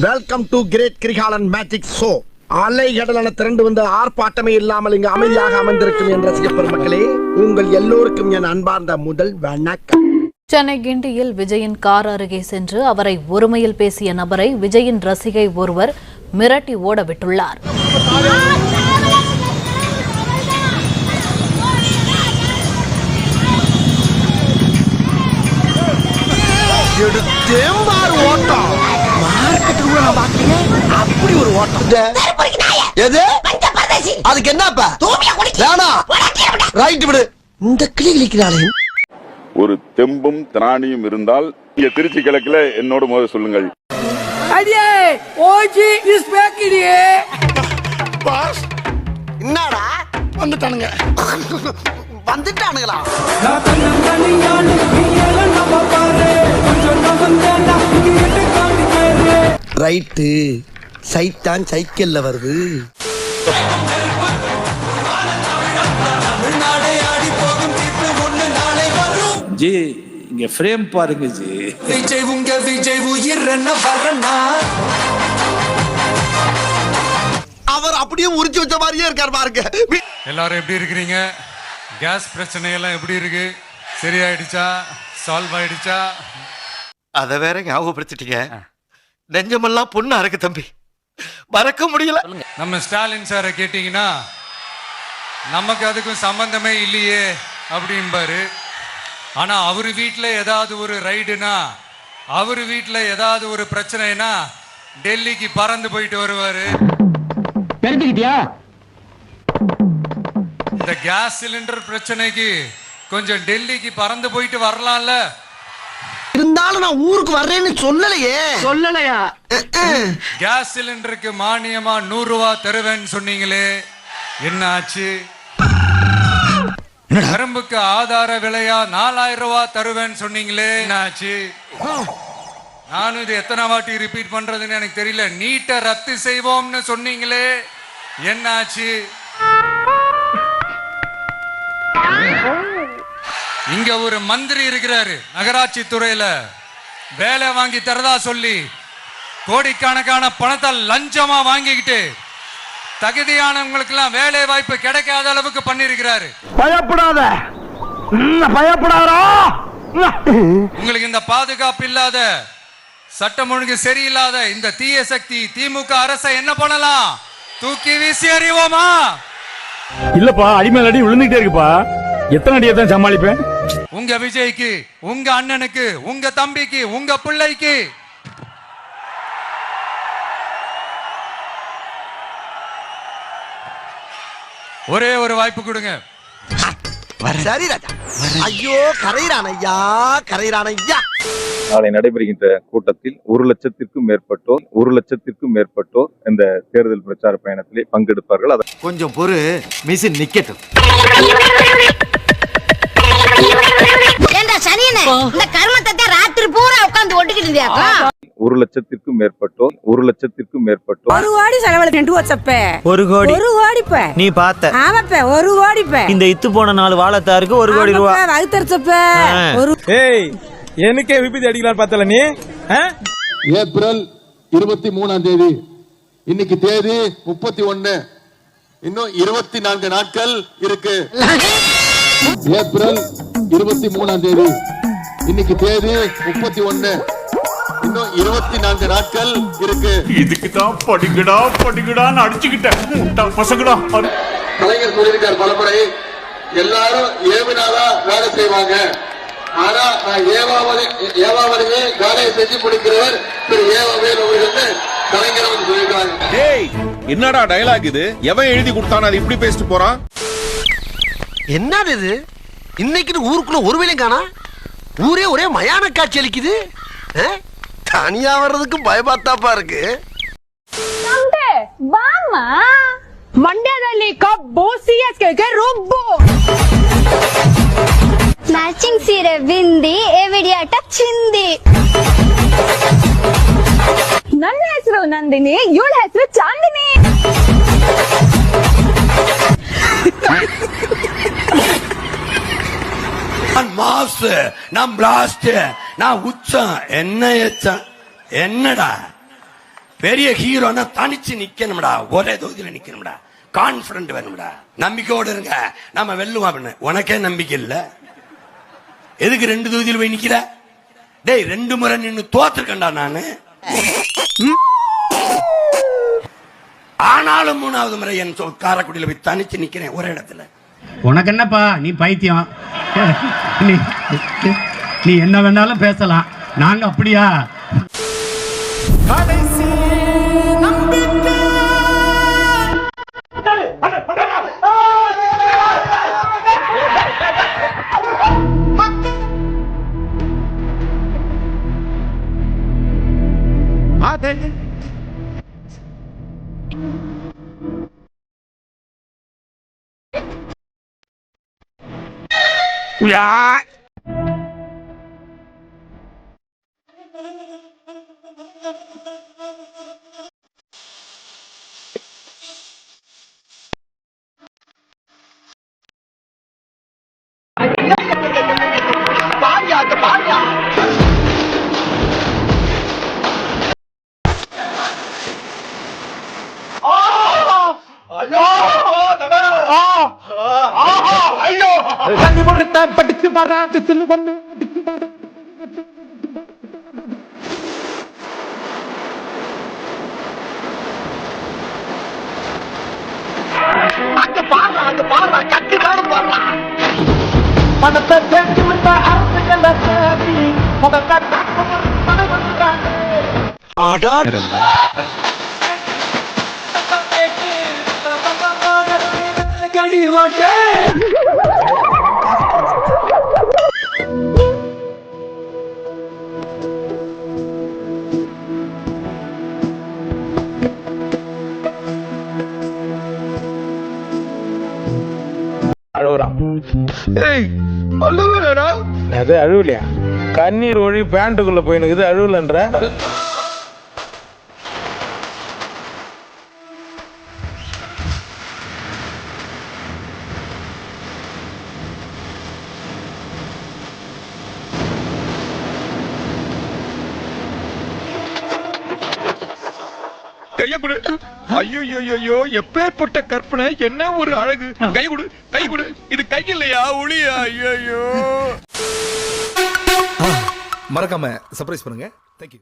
Welcome to great Kirikalan magic show. அலைகடலான திரண்டு வந்து ஆர்ப்பாட்டமே இல்லாமல் இங்கு அமைதியாக அமர்ந்திருக்கும் என் ரசிக பெருமக்களே, உங்கள் எல்லோருக்கும் என் அன்பார்ந்த முதல் வணக்கம். சென்னை கிண்டியில் விஜயின் கார் அருகே சென்று அவரை ஒருமையில் பேசிய நபரை விஜயின் ரசிகை ஒருவர் மிரட்டி ஓட விட்டுள்ளார். அப்படி ஒரு ஓட்டம் அதுக்கு என்னப்பா ரைட் விடு. இந்த கிளி கிளிக்கிறாளே. ஒரு தெம்பும் திராணியும் இருந்தால் இங்க திருச்சி கிழக்குல என்னோட முதல் சொல்லுங்கள். என்னடா வந்துட்டானுங்க வந்துட்டானுங்களா? ரைட்டு, சைத்தான் சைக்கிள்ல வருது. ஜி இங்க ஃப்ரேம் பாருங்க ஜி. விஜய் உங்க விஜய் உயிர் என்ன வரனா? அவர் அப்படியே உரிச்சு வச்ச மாதிரியே இருக்கார் பாருங்க. எல்லாரும் எப்படி இருக்கிறீங்க? கேஸ் பிரச்சனை எல்லாம் எப்படி இருக்கு? சரியாயிடுச்சா? சால்வ் ஆயிடுச்சா? அத வேற ஞாபகப்படுத்திட்டீங்க. நெஞ்சமெல்லாம் பொண்ணு அறக்கு தம்பி, மறக்க முடியல. நம்ம ஸ்டாலின் சாரை கேட்டீங்கன்னா நமக்கு அதுக்கும் சம்பந்தமே இல்லையே அப்படின்பாரு. ஆனா அவரு வீட்டுல ஏதாவது ஒரு ரைடுனா, அவரு வீட்டுல ஏதாவது ஒரு பிரச்சனைனா டெல்லிக்கு பறந்து போயிட்டு வருவாரு. இந்த கேஸ் சிலிண்டர் பிரச்சனைக்கு கொஞ்சம் டெல்லிக்கு பறந்து போயிட்டு வரலாம்ல. இருந்தாலும் நான் ஊருக்கு வர்றேன்னு சொல்லலையா? கேஸ் சிலிண்டருக்கு மானியமா 100 ரூபாய் தருவேன்னு சொன்னீங்களே, என்ன ஆச்சு? கரும்புக்கு ஆதார விலையா 4000 ரூபாய் தருவேன்னு சொன்னீங்களே, என்ன ஆச்சு? நானும் இது எத்தனை வாட்டி ரிப்பீட் பண்றதுன்னு எனக்கு தெரியல. நீட்டை ரத்து செய்வோம்னு சொன்னீங்களே, என்ன ஆச்சு? இங்க ஒரு மந்திரி இருக்கிறாரு நகராட்சி துறையில, வேலை வாங்கி தரதா சொல்லி கோடிக்கணக்கான பணத்தை லஞ்சமா வாங்கிக்கிட்டு தகுதியானவங்களுக்கு எல்லாம் வேலை வாய்ப்பு கிடைக்காத அளவுக்கு பண்ணிருக்கிறாரு. பயப்படாதா? உங்களுக்கு இந்த பாதுகாப்பு இல்லாத, சட்டம் ஒழுங்கு சரியில்லாத இந்த தீய சக்தி திமுக அரசை என்ன பண்ணலாம்? தூக்கி வீசி அறிவோமா? இல்லப்பா, அடிமேல் அடி விழுந்துட்டே இருக்குப்பா. எத்தனை அடியை தான் சமாளிப்பேன்? உங்க விஜய்க்கு, உங்க அண்ணனுக்கு, உங்க தம்பிக்கு, உங்க பிள்ளைக்கு ஒரே ஒரு வாய்ப்பு கொடுங்க. சரி ராஜா. ஐயோ கரையிறான் ஐயா, கரையிறான் ஐயா. நாளை நடைபெறுகின்ற கூட்டத்தில் 1,00,000க்கும் மேற்பட்டோர் இந்த தேர்தல் பிரச்சார பயணத்திலே பங்கெடுப்பார்கள். அதை கொஞ்சம் பொறு, மிஷின் நிக்கட்டும். இந்த கர்மத்தை ராத்திரி பூரா உட்கார்ந்து ஒட்டிக்கிட்டு இருந்தியாக்கா? 1,00,000க்கும் மேற்பட்டோர் ஒரு கோடி செலவழிச்சு 2 வச்சப்ப ஒரு கோடிப்ப நீ பார்த்த. ஆமாப்ப ஒரு கோடிப்ப. இந்த இத்து போன 4 வாழத்தாருக்கு 1 கோடி ரூபாய் வகுத்தரிச்சப்ப ஒரு. ஏய், எனக்கே விபத்து அடிக்கலாம் பார்த்தல நீ. ஏப்ரல் 23ஆம் தேதி, இன்னைக்கு தேதி 31, இன்னும் 24 நாட்கள் இருக்கு. ஏப்ரல் 23ஆம் தேதி, இன்னைக்கு தேதி 31, இன்னும் 24 நாட்கள் இருக்கு. இதுக்கு தான் படிக்கடான்னு அடிச்சுக்கிட்டேன் பசங்கடா. கலைஞர் சொல்லியிருக்கார் பலமுறை, எல்லாரும் ஏவினாதான் வேலை செய்வாங்க. ஆனா நான் ஏவாவதையே வேலையை செஞ்சு முடிக்கிறவர் திரு ஏவாவேல் அவர்கள் கலைஞர் வந்து சொல்லியிருக்காங்க. என்னடா டயலாக் இது? எவன் எழுதி கொடுத்தானே அது இப்படி பேசிட்டு போறான்? என்னது இது? இன்னைக்கு ஊருக்குள்ள ஒரு வேலையும் காணா. ஊரே ஒரே மயான காட்சி அளிக்குது. தனியா வர்றதுக்கு பயமாத்தாப்பா இருக்கு. ಮಂಡ್ಯದಲ್ಲಿ ಕಬ್ಬು ಸಿಎಸ್ಕೆ ರುಬ್ಬು. ಮ್ಯಾಚಿಂಗ್ ಸೀರೆ ಬಿಂದಿ, ಎವಿಡಿಯಾಟ ಚಿಂದಿ. ನನ್ನ ಹೆಸರು ನಂದಿನಿ, ಇವಳ ಹೆಸರು ಚಾಂದಿನಿ. நான் பிளாஸ்ட், நான் உச்சம், என்ன எச்சம், என்னடா பெரிய ஹீரோனா தனிச்சு நிக்கணும்டா, ஒரே தொகுதியில நிக்கணும்டா, கான்பிடன்ட் வேணும்டா, நம்பிக்கையோடு இருங்க நம்ம வெல்லுவோம் அப்படின்னு. உனக்கே நம்பிக்கை இல்ல, எதுக்கு 2 தொகுதியில் போய் நிக்கிற? டேய் 2 முறை நின்னு தோத்துருக்கேன்டா நானு. ஆனாலும் 3வது முறை என் காரைக்குடியில போய் தனிச்சு நிக்கிறேன் ஒரே இடத்துல. உனக்கு என்னப்பா, நீ பைத்தியம். நீ என்ன வேணாலும் பேசலாம், நாங்க அப்படியா? அது அழுவலையா? கண்ணீர் ஒழி பேண்ட்டுக்குள்ள போயினுக்குது, அழுவலன்ற. கைய கொடு. ஐயோ எப்பேற்பட்ட கற்பனை, என்ன ஒரு அழகு. கை கொடு, கை கொடு. இது கை இல்லையா, ஒளியா? ஐயோ. மறக்காம சர்ப்ரைஸ் பண்ணுங்க. தேங்க்யூ.